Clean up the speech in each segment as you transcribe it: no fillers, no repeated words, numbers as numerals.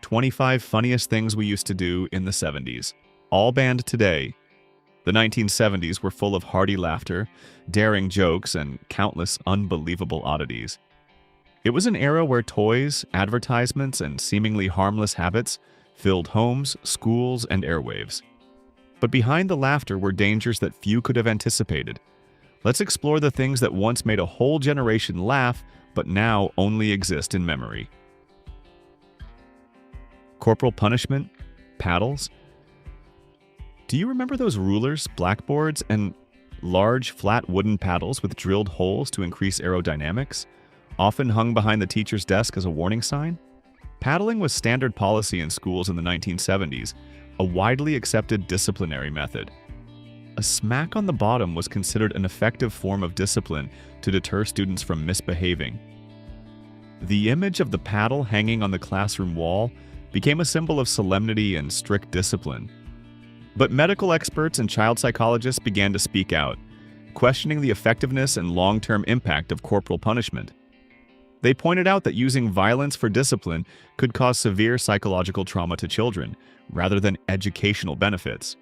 25 funniest things we used to do in the 70s, all banned today. The 1970s were full of hearty laughter, daring jokes, and countless unbelievable oddities. It was an era where toys, advertisements, and seemingly harmless habits filled homes, schools, and airwaves. But behind the laughter were dangers that few could have anticipated. Let's explore the things that once made a whole generation laugh, but now only exist in memory. Corporal punishment? Paddles? Do you remember those rulers, blackboards, and large, flat wooden paddles with drilled holes to increase aerodynamics, often hung behind the teacher's desk as a warning sign? Paddling was standard policy in schools in the 1970s, a widely accepted disciplinary method. A smack on the bottom was considered an effective form of discipline to deter students from misbehaving. The image of the paddle hanging on the classroom wall became a symbol of solemnity and strict discipline. But medical experts and child psychologists began to speak out, questioning the effectiveness and long-term impact of corporal punishment. They pointed out that using violence for discipline could cause severe psychological trauma to children, rather than educational benefits.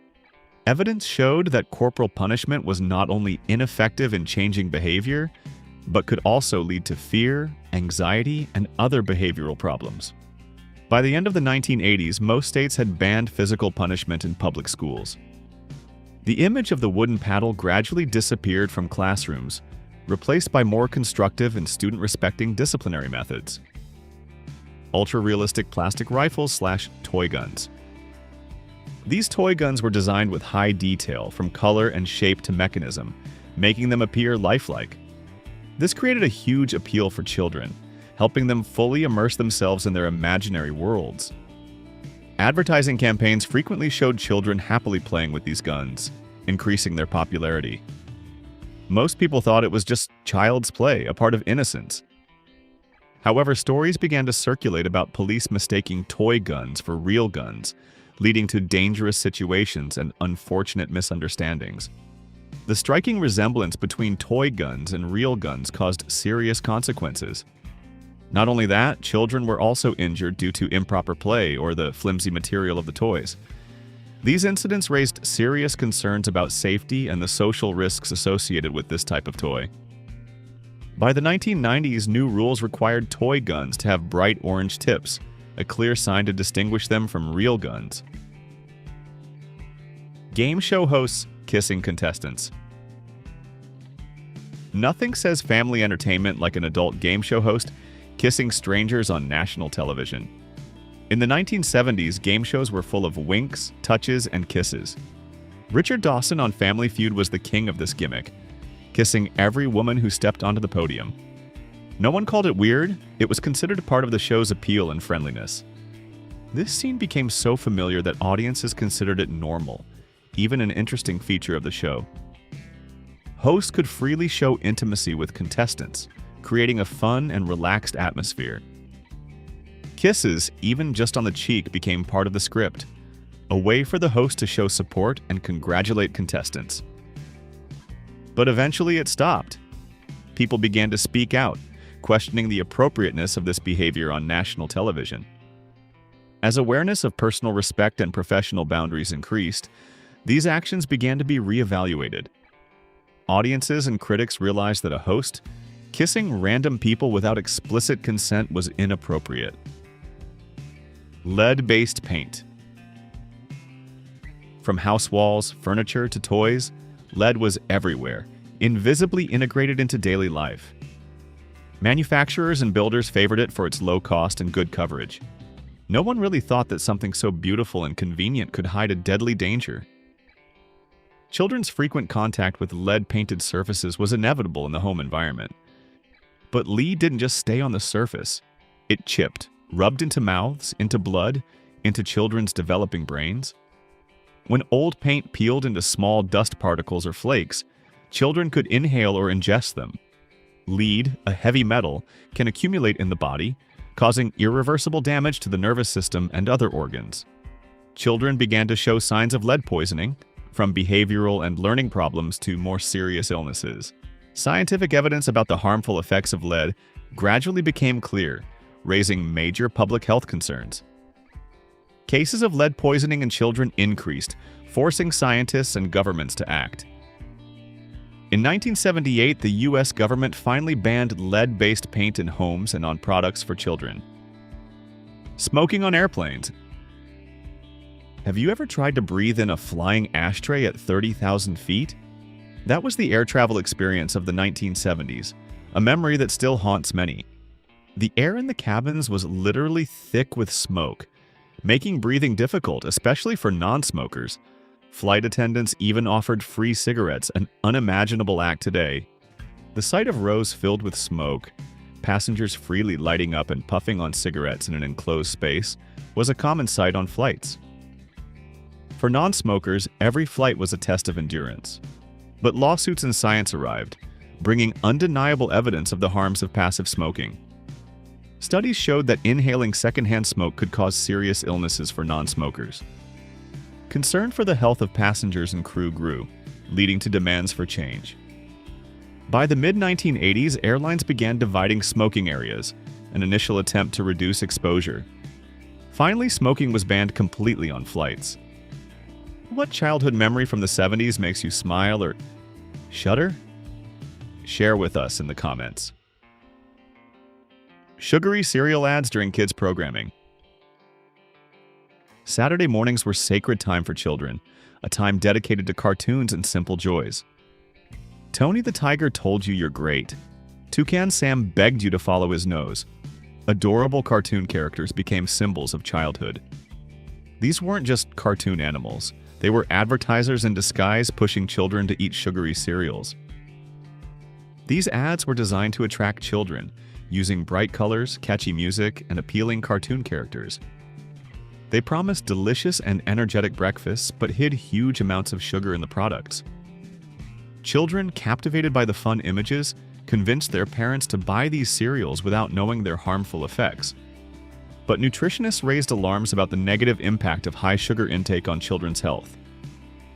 Evidence showed that corporal punishment was not only ineffective in changing behavior, but could also lead to fear, anxiety, and other behavioral problems. By the end of the 1980s, most states had banned physical punishment in public schools. The image of the wooden paddle gradually disappeared from classrooms, replaced by more constructive and student-respecting disciplinary methods. Ultra-realistic plastic rifles/toy guns. These toy guns were designed with high detail, from color and shape to mechanism, making them appear lifelike. This created a huge appeal for children, helping them fully immerse themselves in their imaginary worlds. Advertising campaigns frequently showed children happily playing with these guns, increasing their popularity. Most people thought it was just child's play, a part of innocence. However, stories began to circulate about police mistaking toy guns for real guns, leading to dangerous situations and unfortunate misunderstandings. The striking resemblance between toy guns and real guns caused serious consequences. Not only that, children were also injured due to improper play or the flimsy material of the toys. These incidents raised serious concerns about safety and the social risks associated with this type of toy. By the 1990s, new rules required toy guns to have bright orange tips, a clear sign to distinguish them from real guns. Game show hosts kissing contestants. Nothing says family entertainment like an adult game show host kissing strangers on national television. In the 1970s, game shows were full of winks, touches, and kisses. Richard Dawson on Family Feud was the king of this gimmick, kissing every woman who stepped onto the podium. No one called it weird, it was considered a part of the show's appeal and friendliness. This scene became so familiar that audiences considered it normal, even an interesting feature of the show. Hosts could freely show intimacy with contestants, creating a fun and relaxed atmosphere. Kisses, even just on the cheek, became part of the script, a way for the host to show support and congratulate contestants. But eventually it stopped. People began to speak out, questioning the appropriateness of this behavior on national television. As awareness of personal respect and professional boundaries increased, these actions began to be reevaluated. Audiences and critics realized that a host kissing random people without explicit consent was inappropriate. Lead-based paint. From house walls, furniture, to toys, lead was everywhere, invisibly integrated into daily life. Manufacturers and builders favored it for its low cost and good coverage. No one really thought that something so beautiful and convenient could hide a deadly danger. Children's frequent contact with lead-painted surfaces was inevitable in the home environment. But lead didn't just stay on the surface. It chipped, rubbed into mouths, into blood, into children's developing brains. When old paint peeled into small dust particles or flakes, children could inhale or ingest them. Lead, a heavy metal, can accumulate in the body, causing irreversible damage to the nervous system and other organs. Children began to show signs of lead poisoning, from behavioral and learning problems to more serious illnesses. Scientific evidence about the harmful effects of lead gradually became clear, raising major public health concerns. Cases of lead poisoning in children increased, forcing scientists and governments to act. In 1978, the U.S. government finally banned lead-based paint in homes and on products for children. Smoking on airplanes. Have you ever tried to breathe in a flying ashtray at 30,000 feet? That was the air travel experience of the 1970s, a memory that still haunts many. The air in the cabins was literally thick with smoke, making breathing difficult, especially for non-smokers. Flight attendants even offered free cigarettes, an unimaginable act today. The sight of rows filled with smoke, passengers freely lighting up and puffing on cigarettes in an enclosed space, was a common sight on flights. For non-smokers, every flight was a test of endurance. But lawsuits and science arrived, bringing undeniable evidence of the harms of passive smoking. Studies showed that inhaling secondhand smoke could cause serious illnesses for non-smokers. Concern for the health of passengers and crew grew, leading to demands for change. By the mid-1980s, airlines began dividing smoking areas, an initial attempt to reduce exposure. Finally, smoking was banned completely on flights. What childhood memory from the 70s makes you smile or shudder? Share with us in the comments. Sugary cereal ads during kids' programming. Saturday mornings were sacred time for children, a time dedicated to cartoons and simple joys. Tony the Tiger told you you're great. Toucan Sam begged you to follow his nose. Adorable cartoon characters became symbols of childhood. These weren't just cartoon animals. They were advertisers in disguise pushing children to eat sugary cereals. These ads were designed to attract children, using bright colors, catchy music, and appealing cartoon characters. They promised delicious and energetic breakfasts, but hid huge amounts of sugar in the products. Children, captivated by the fun images, convinced their parents to buy these cereals without knowing their harmful effects. But nutritionists raised alarms about the negative impact of high sugar intake on children's health.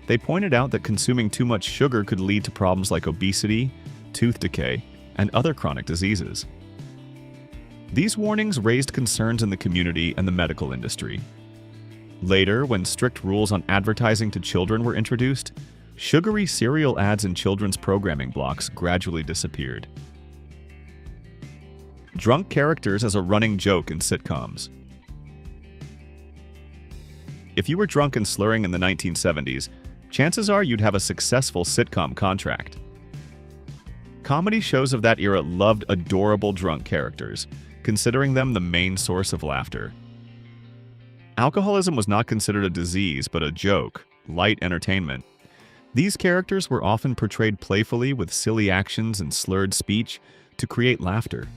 They pointed out that consuming too much sugar could lead to problems like obesity, tooth decay, and other chronic diseases. These warnings raised concerns in the community and the medical industry. Later, when strict rules on advertising to children were introduced, sugary cereal ads in children's programming blocks gradually disappeared. Drunk characters as a running joke in sitcoms. If you were drunk and slurring in the 1970s, chances are you'd have a successful sitcom contract. Comedy shows of that era loved adorable drunk characters, considering them the main source of laughter. Alcoholism was not considered a disease, but a joke, light entertainment. These characters were often portrayed playfully with silly actions and slurred speech to create laughter.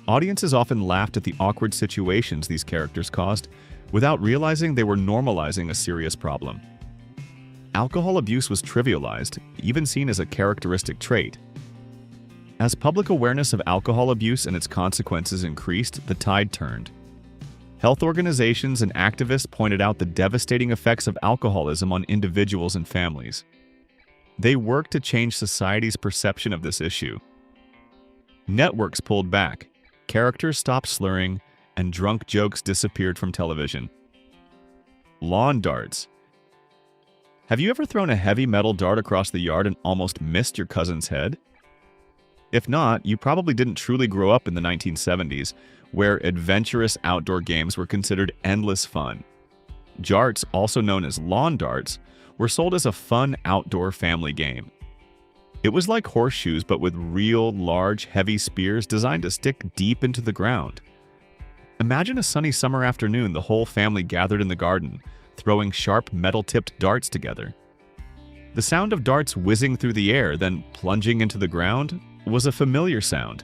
Audiences often laughed at the awkward situations these characters caused, without realizing they were normalizing a serious problem. Alcohol abuse was trivialized, even seen as a characteristic trait. As public awareness of alcohol abuse and its consequences increased, the tide turned. Health organizations and activists pointed out the devastating effects of alcoholism on individuals and families. They worked to change society's perception of this issue. Networks pulled back, characters stopped slurring, and drunk jokes disappeared from television. Lawn darts. Have you ever thrown a heavy metal dart across the yard and almost missed your cousin's head? If not, you probably didn't truly grow up in the 1970s, where adventurous outdoor games were considered endless fun. Jarts, also known as lawn darts, were sold as a fun outdoor family game. It was like horseshoes, but with real, large, heavy spears designed to stick deep into the ground. Imagine a sunny summer afternoon, the whole family gathered in the garden, throwing sharp, metal-tipped darts together. The sound of darts whizzing through the air, then plunging into the ground, was a familiar sound.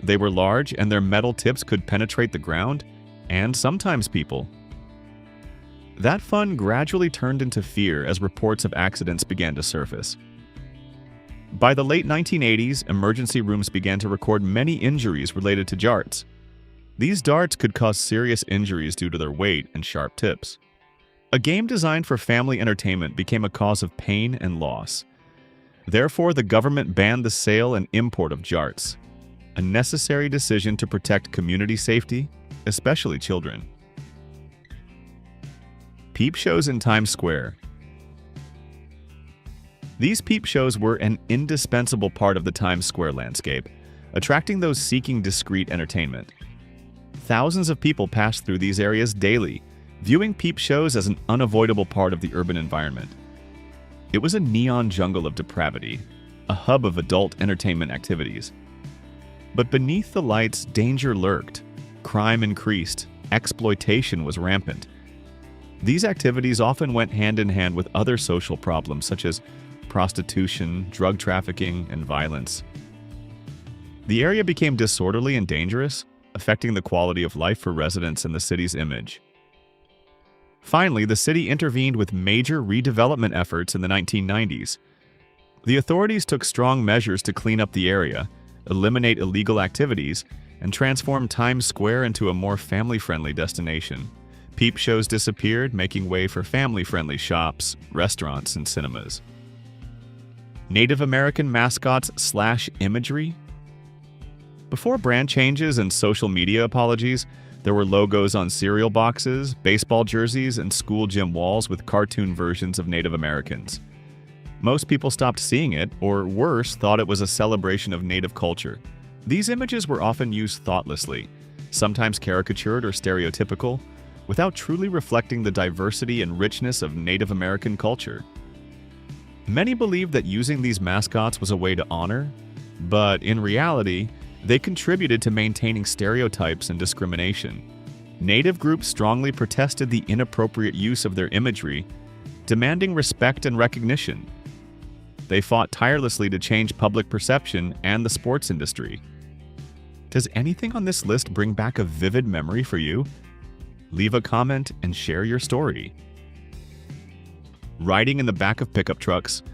They were large, and their metal tips could penetrate the ground, and sometimes people. That fun gradually turned into fear as reports of accidents began to surface. By the late 1980s, emergency rooms began to record many injuries related to jarts. These darts could cause serious injuries due to their weight and sharp tips. A game designed for family entertainment became a cause of pain and loss. Therefore, the government banned the sale and import of jarts, a necessary decision to protect community safety, especially children. Peep shows in Times Square. These peep shows were an indispensable part of the Times Square landscape, attracting those seeking discreet entertainment. Thousands of people passed through these areas daily, viewing peep shows as an unavoidable part of the urban environment. It was a neon jungle of depravity, a hub of adult entertainment activities. But beneath the lights, danger lurked, crime increased, exploitation was rampant. These activities often went hand in hand with other social problems such as prostitution, drug trafficking, and violence. The area became disorderly and dangerous, affecting the quality of life for residents and the city's image. Finally, the city intervened with major redevelopment efforts in the 1990s. The authorities took strong measures to clean up the area, eliminate illegal activities, and transform Times Square into a more family-friendly destination. Peep shows disappeared, making way for family-friendly shops, restaurants, and cinemas. Native American mascots / imagery? Before brand changes and social media apologies, there were logos on cereal boxes, baseball jerseys, and school gym walls with cartoon versions of Native Americans. Most people stopped seeing it, or worse, thought it was a celebration of Native culture. These images were often used thoughtlessly, sometimes caricatured or stereotypical, without truly reflecting the diversity and richness of Native American culture. Many believed that using these mascots was a way to honor, but in reality, they contributed to maintaining stereotypes and discrimination. Native groups strongly protested the inappropriate use of their imagery, demanding respect and recognition. They fought tirelessly to change public perception and the sports industry. Does anything on this list bring back a vivid memory for you? Leave a comment and share your story. Riding in the back of pickup trucks.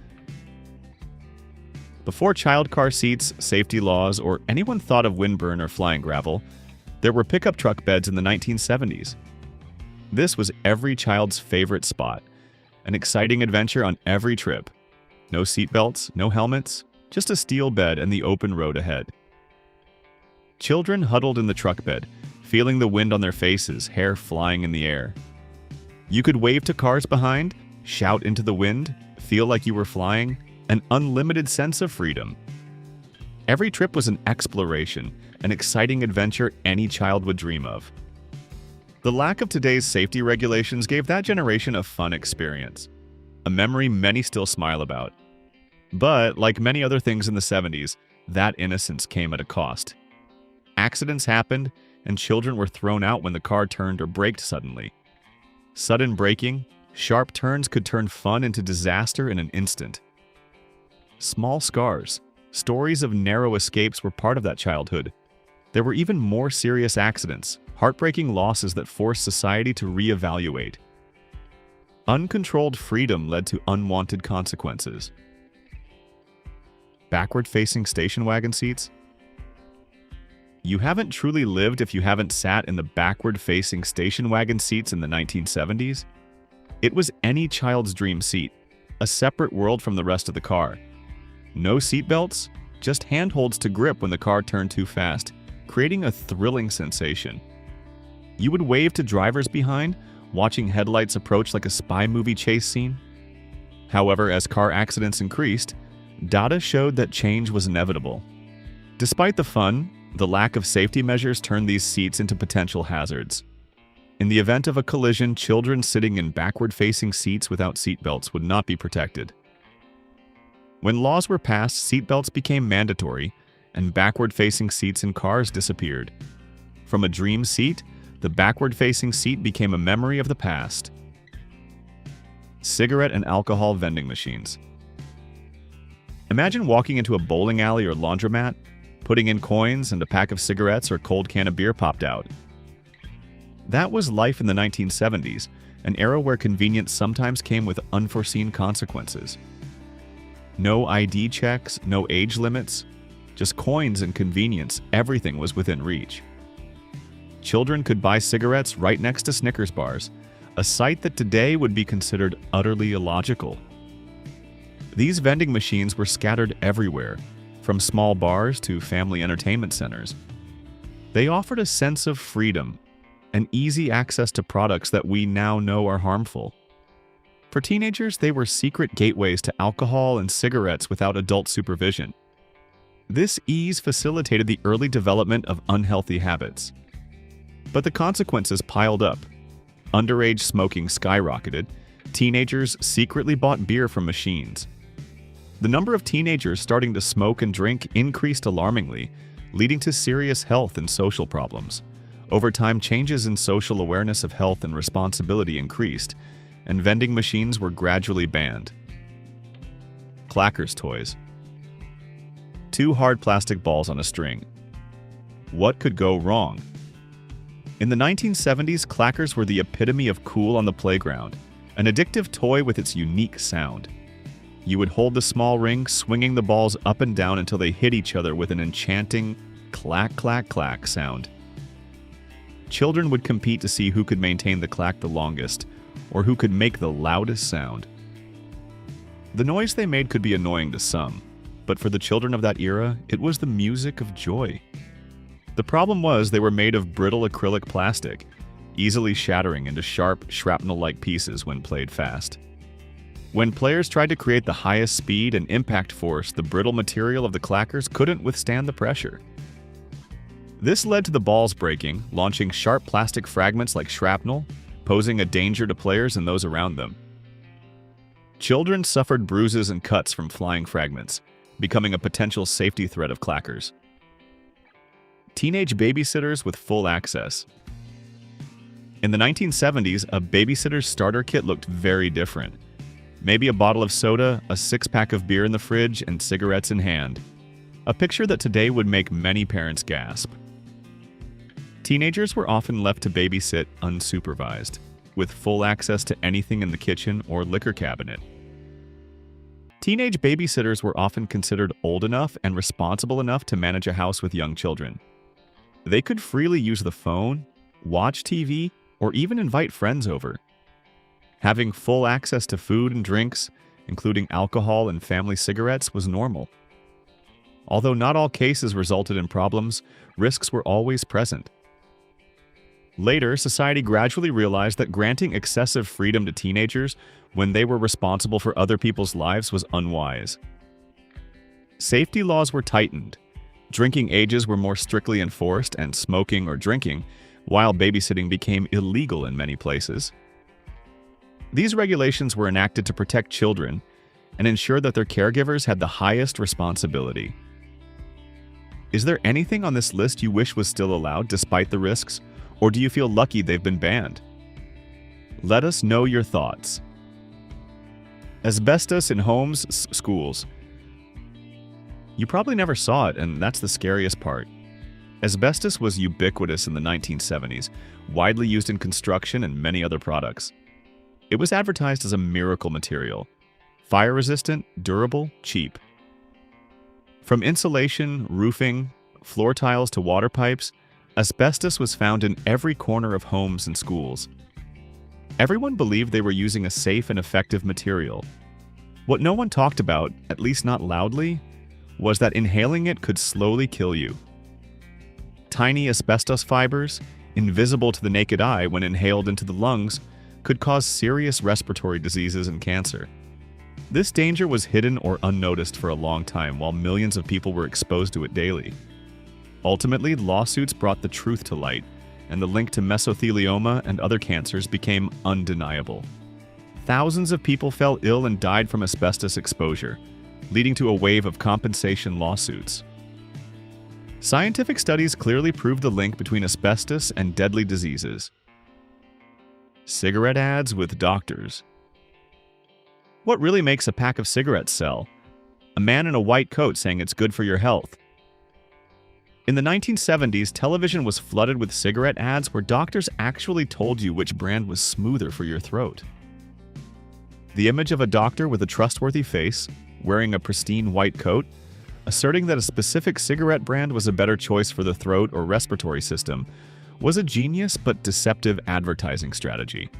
Before child car seats, safety laws, or anyone thought of windburn or flying gravel, there were pickup truck beds in the 1970s. This was every child's favorite spot, an exciting adventure on every trip. No seatbelts, no helmets, just a steel bed and the open road ahead. Children huddled in the truck bed, feeling the wind on their faces, hair flying in the air. You could wave to cars behind, shout into the wind, feel like you were flying, an unlimited sense of freedom. Every trip was an exploration, an exciting adventure any child would dream of. The lack of today's safety regulations gave that generation a fun experience, a memory many still smile about. But, like many other things in the 70s, that innocence came at a cost. Accidents happened, and children were thrown out when the car turned or braked suddenly. Sudden braking, sharp turns could turn fun into disaster in an instant. Small scars, stories of narrow escapes were part of that childhood. There were even more serious accidents, heartbreaking losses that forced society to reevaluate. Uncontrolled freedom led to unwanted consequences. Backward-facing station wagon seats? You haven't truly lived if you haven't sat in the backward-facing station wagon seats in the 1970s. It was any child's dream seat, a separate world from the rest of the car. No seatbelts, just handholds to grip when the car turned too fast, creating a thrilling sensation. You would wave to drivers behind, watching headlights approach like a spy movie chase scene. However, as car accidents increased, data showed that change was inevitable. Despite the fun, the lack of safety measures turned these seats into potential hazards. In the event of a collision, children sitting in backward-facing seats without seatbelts would not be protected. When laws were passed, seatbelts became mandatory, and backward-facing seats in cars disappeared. From a dream seat, the backward-facing seat became a memory of the past. Cigarette and alcohol vending machines. Imagine walking into a bowling alley or laundromat, putting in coins, and a pack of cigarettes or cold can of beer popped out. That was life in the 1970s, an era where convenience sometimes came with unforeseen consequences. No ID checks, no age limits, just coins and convenience, everything was within reach. Children could buy cigarettes right next to Snickers bars, a sight that today would be considered utterly illogical. These vending machines were scattered everywhere, from small bars to family entertainment centers. They offered a sense of freedom, and easy access to products that we now know are harmful. For teenagers, they were secret gateways to alcohol and cigarettes without adult supervision. This ease facilitated the early development of unhealthy habits. But the consequences piled up. Underage smoking skyrocketed. Teenagers secretly bought beer from machines. The number of teenagers starting to smoke and drink increased alarmingly, leading to serious health and social problems. Over time, changes in social awareness of health and responsibility increased, and vending machines were gradually banned. Clackers toys. 2 hard plastic balls on a string. What could go wrong? In the 1970s, clackers were the epitome of cool on the playground, an addictive toy with its unique sound. You would hold the small ring, swinging the balls up and down until they hit each other with an enchanting clack, clack, clack sound. Children would compete to see who could maintain the clack the longest, or who could make the loudest sound. The noise they made could be annoying to some, but for the children of that era, it was the music of joy. The problem was they were made of brittle acrylic plastic, easily shattering into sharp, shrapnel-like pieces when played fast. When players tried to create the highest speed and impact force, the brittle material of the clackers couldn't withstand the pressure. This led to the balls breaking, launching sharp plastic fragments like shrapnel, posing a danger to players and those around them. Children suffered bruises and cuts from flying fragments, becoming a potential safety threat of clackers. Teenage babysitters with full access. In the 1970s, a babysitter's starter kit looked very different. Maybe a bottle of soda, a 6-pack of beer in the fridge, and cigarettes in hand. A picture that today would make many parents gasp. Teenagers were often left to babysit unsupervised, with full access to anything in the kitchen or liquor cabinet. Teenage babysitters were often considered old enough and responsible enough to manage a house with young children. They could freely use the phone, watch TV, or even invite friends over. Having full access to food and drinks, including alcohol and family cigarettes, was normal. Although not all cases resulted in problems, risks were always present. Later, society gradually realized that granting excessive freedom to teenagers when they were responsible for other people's lives was unwise. Safety laws were tightened. Drinking ages were more strictly enforced, and smoking or drinking while babysitting became illegal in many places. These regulations were enacted to protect children and ensure that their caregivers had the highest responsibility. Is there anything on this list you wish was still allowed despite the risks, or do you feel lucky they've been banned? Let us know your thoughts. Asbestos in homes, schools. You probably never saw it, and that's the scariest part. Asbestos was ubiquitous in the 1970s, widely used in construction and many other products. It was advertised as a miracle material, fire-resistant, durable, cheap. From insulation, roofing, floor tiles to water pipes, asbestos was found in every corner of homes and schools. Everyone believed they were using a safe and effective material. What no one talked about, at least not loudly, was that inhaling it could slowly kill you. Tiny asbestos fibers, invisible to the naked eye when inhaled into the lungs, could cause serious respiratory diseases and cancer. This danger was hidden or unnoticed for a long time while millions of people were exposed to it daily. Ultimately, lawsuits brought the truth to light, and the link to mesothelioma and other cancers became undeniable. Thousands of people fell ill and died from asbestos exposure, leading to a wave of compensation lawsuits. Scientific studies clearly prove the link between asbestos and deadly diseases. Cigarette ads with doctors. What really makes a pack of cigarettes sell? A man in a white coat saying it's good for your health. In the 1970s, television was flooded with cigarette ads where doctors actually told you which brand was smoother for your throat. The image of a doctor with a trustworthy face, wearing a pristine white coat, asserting that a specific cigarette brand was a better choice for the throat or respiratory system, was a genius but deceptive advertising strategy.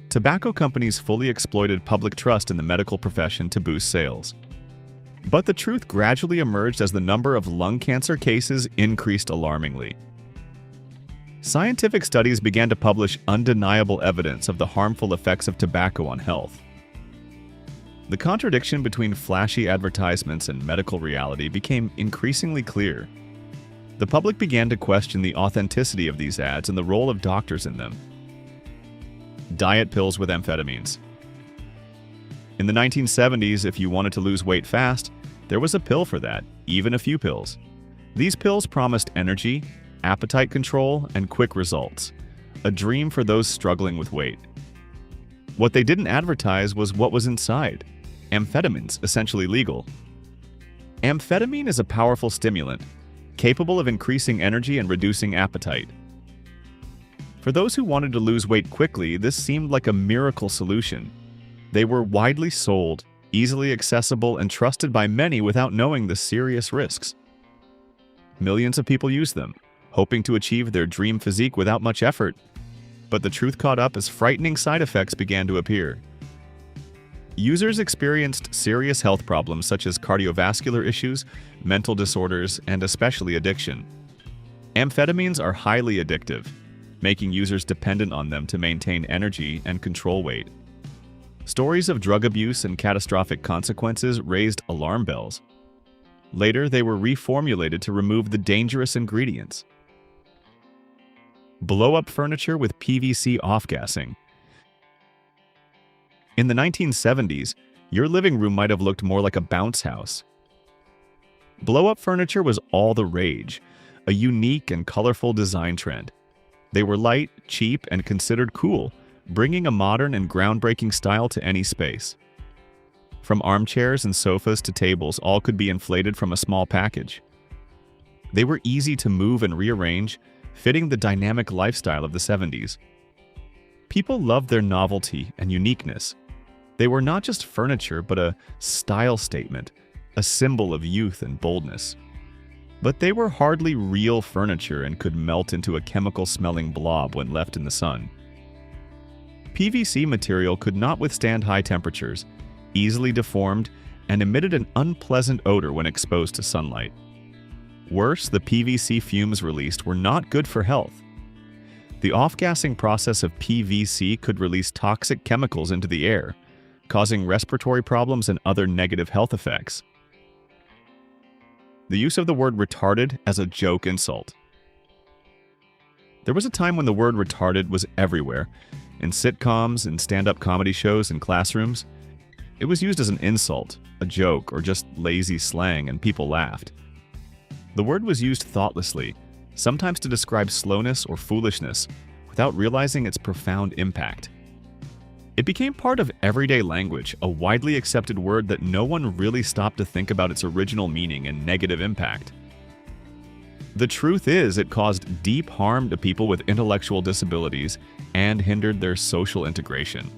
Tobacco companies fully exploited public trust in the medical profession to boost sales. But the truth gradually emerged as the number of lung cancer cases increased alarmingly. Scientific studies began to publish undeniable evidence of the harmful effects of tobacco on health. The contradiction between flashy advertisements and medical reality became increasingly clear. The public began to question the authenticity of these ads and the role of doctors in them. Diet pills with amphetamines. In the 1970s, if you wanted to lose weight fast, there was a pill for that, even a few pills. These pills promised energy, appetite control, and quick results, a dream for those struggling with weight. What they didn't advertise was what was inside. Amphetamines, essentially legal. Amphetamine is a powerful stimulant, capable of increasing energy and reducing appetite. For those who wanted to lose weight quickly, this seemed like a miracle solution. They were widely sold, easily accessible, and trusted by many without knowing the serious risks. Millions of people used them, hoping to achieve their dream physique without much effort. But the truth caught up as frightening side effects began to appear. Users experienced serious health problems such as cardiovascular issues, mental disorders, and especially addiction. Amphetamines are highly addictive, making users dependent on them to maintain energy and control weight. Stories of drug abuse and catastrophic consequences raised alarm bells. Later, they were reformulated to remove the dangerous ingredients. Blow-up furniture with PVC off-gassing. In the 1970s, your living room might have looked more like a bounce house. Blow-up furniture was all the rage, a unique and colorful design trend. They were light, cheap, and considered cool, bringing a modern and groundbreaking style to any space. From armchairs and sofas to tables, all could be inflated from a small package. They were easy to move and rearrange, fitting the dynamic lifestyle of the 70s. People loved their novelty and uniqueness. They were not just furniture, but a style statement, a symbol of youth and boldness. But they were hardly real furniture and could melt into a chemical-smelling blob when left in the sun. PVC material could not withstand high temperatures, easily deformed, and emitted an unpleasant odor when exposed to sunlight. Worse, the PVC fumes released were not good for health. The off-gassing process of PVC could release toxic chemicals into the air, causing respiratory problems and other negative health effects. The use of the word retarded as a joke insult. There was a time when the word retarded was everywhere, in sitcoms, in stand-up comedy shows, and classrooms. It was used as an insult, a joke, or just lazy slang, and people laughed. The word was used thoughtlessly, sometimes to describe slowness or foolishness, without realizing its profound impact. It became part of everyday language, a widely accepted word that no one really stopped to think about its original meaning and negative impact. The truth is, it caused deep harm to people with intellectual disabilities and hindered their social integration.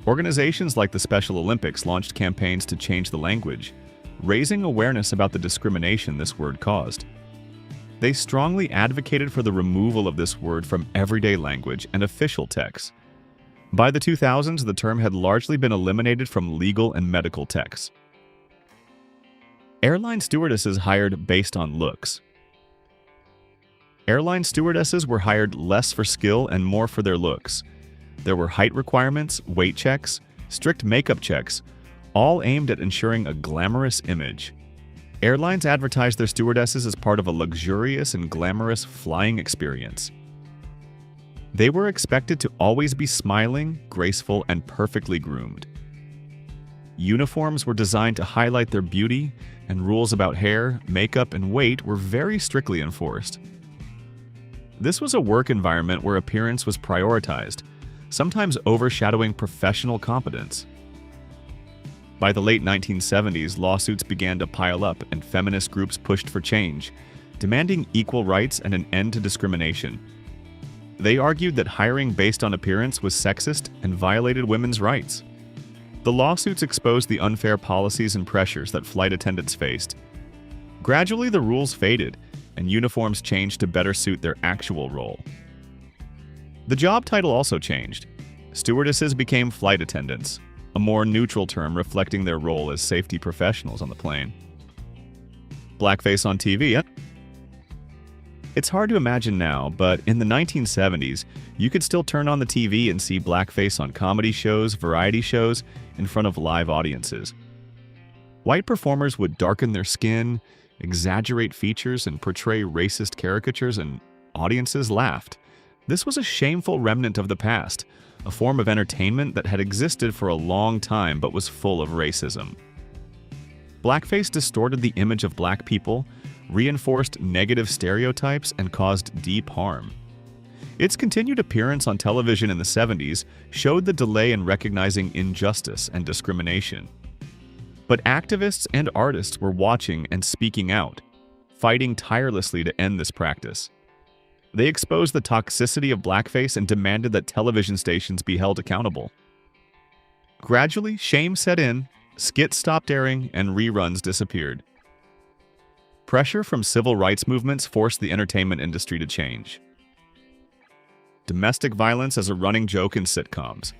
Organizations like the Special Olympics launched campaigns to change the language, raising awareness about the discrimination this word caused. They strongly advocated for the removal of this word from everyday language and official texts. By the 2000s, the term had largely been eliminated from legal and medical texts. Airline stewardesses hired based on looks. Airline stewardesses were hired less for skill and more for their looks. There were height requirements, weight checks, strict makeup checks, all aimed at ensuring a glamorous image. Airlines advertised their stewardesses as part of a luxurious and glamorous flying experience. They were expected to always be smiling, graceful, and perfectly groomed. Uniforms were designed to highlight their beauty, and rules about hair, makeup, and weight were very strictly enforced. This was a work environment where appearance was prioritized, sometimes overshadowing professional competence. By the late 1970s, lawsuits began to pile up and feminist groups pushed for change, demanding equal rights and an end to discrimination. They argued that hiring based on appearance was sexist and violated women's rights. The lawsuits exposed the unfair policies and pressures that flight attendants faced. Gradually, the rules faded, and uniforms changed to better suit their actual role. The job title also changed. Stewardesses became flight attendants, a more neutral term reflecting their role as safety professionals on the plane. Blackface on TV. It's hard to imagine now, but in the 1970s, you could still turn on the TV and see blackface on comedy shows, variety shows, in front of live audiences. White performers would darken their skin, exaggerate features, and portray racist caricatures, and audiences laughed. This was a shameful remnant of the past, a form of entertainment that had existed for a long time but was full of racism. Blackface distorted the image of black people, reinforced negative stereotypes, and caused deep harm. Its continued appearance on television in the 70s showed the delay in recognizing injustice and discrimination. But activists and artists were watching and speaking out, fighting tirelessly to end this practice. They exposed the toxicity of blackface and demanded that television stations be held accountable. Gradually, shame set in, skits stopped airing, and reruns disappeared. Pressure from civil rights movements forced the entertainment industry to change. Domestic violence as a running joke in sitcoms.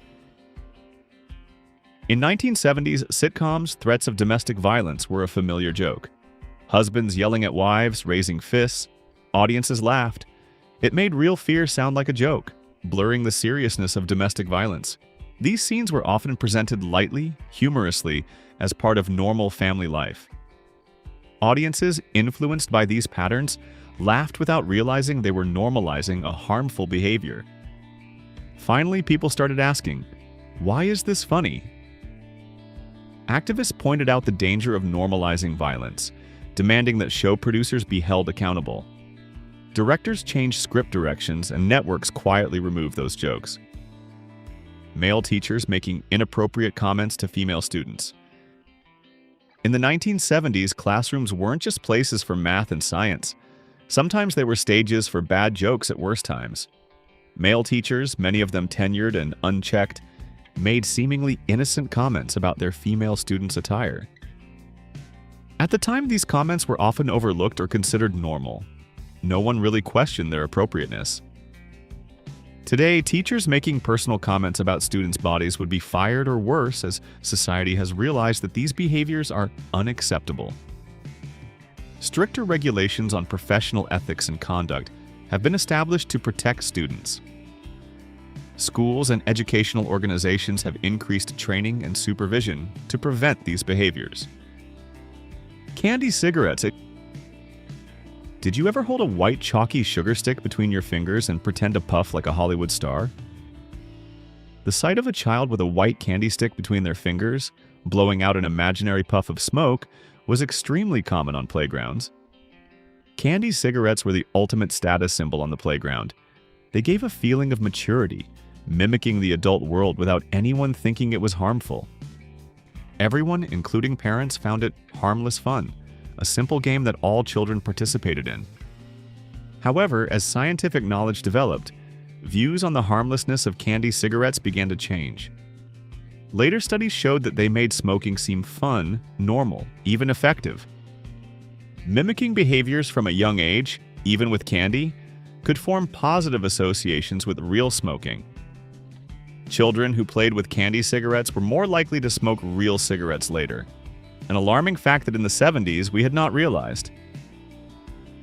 In 1970s sitcoms, threats of domestic violence were a familiar joke. Husbands yelling at wives, raising fists. Audiences laughed. It made real fear sound like a joke, blurring the seriousness of domestic violence. These scenes were often presented lightly, humorously, as part of normal family life. Audiences, influenced by these patterns, laughed without realizing they were normalizing a harmful behavior. Finally, people started asking, why is this funny? Activists pointed out the danger of normalizing violence, demanding that show producers be held accountable. Directors changed script directions, and networks quietly removed those jokes. Male teachers making inappropriate comments to female students. In the 1970s, classrooms weren't just places for math and science. Sometimes they were stages for bad jokes at worse times. Male teachers, many of them tenured and unchecked, made seemingly innocent comments about their female students' attire. At the time, these comments were often overlooked or considered normal. No one really questioned their appropriateness. Today, teachers making personal comments about students' bodies would be fired or worse, as society has realized that these behaviors are unacceptable. Stricter regulations on professional ethics and conduct have been established to protect students. Schools and educational organizations have increased training and supervision to prevent these behaviors. Candy cigarettes. Did you ever hold a white chalky sugar stick between your fingers and pretend to puff like a Hollywood star? The sight of a child with a white candy stick between their fingers, blowing out an imaginary puff of smoke, was extremely common on playgrounds. Candy cigarettes were the ultimate status symbol on the playground. They gave a feeling of maturity, mimicking the adult world without anyone thinking it was harmful. Everyone, including parents, found it harmless fun, a simple game that all children participated in. However, as scientific knowledge developed, views on the harmlessness of candy cigarettes began to change. Later studies showed that they made smoking seem fun, normal, even effective. Mimicking behaviors from a young age, even with candy, could form positive associations with real smoking. Children who played with candy cigarettes were more likely to smoke real cigarettes later, an alarming fact that in the 70s we had not realized.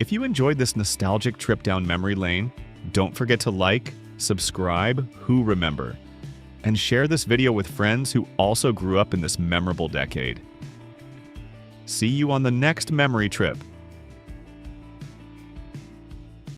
If you enjoyed this nostalgic trip down memory lane, don't forget to like, subscribe, who remember, and share this video with friends who also grew up in this memorable decade. See you on the next memory trip.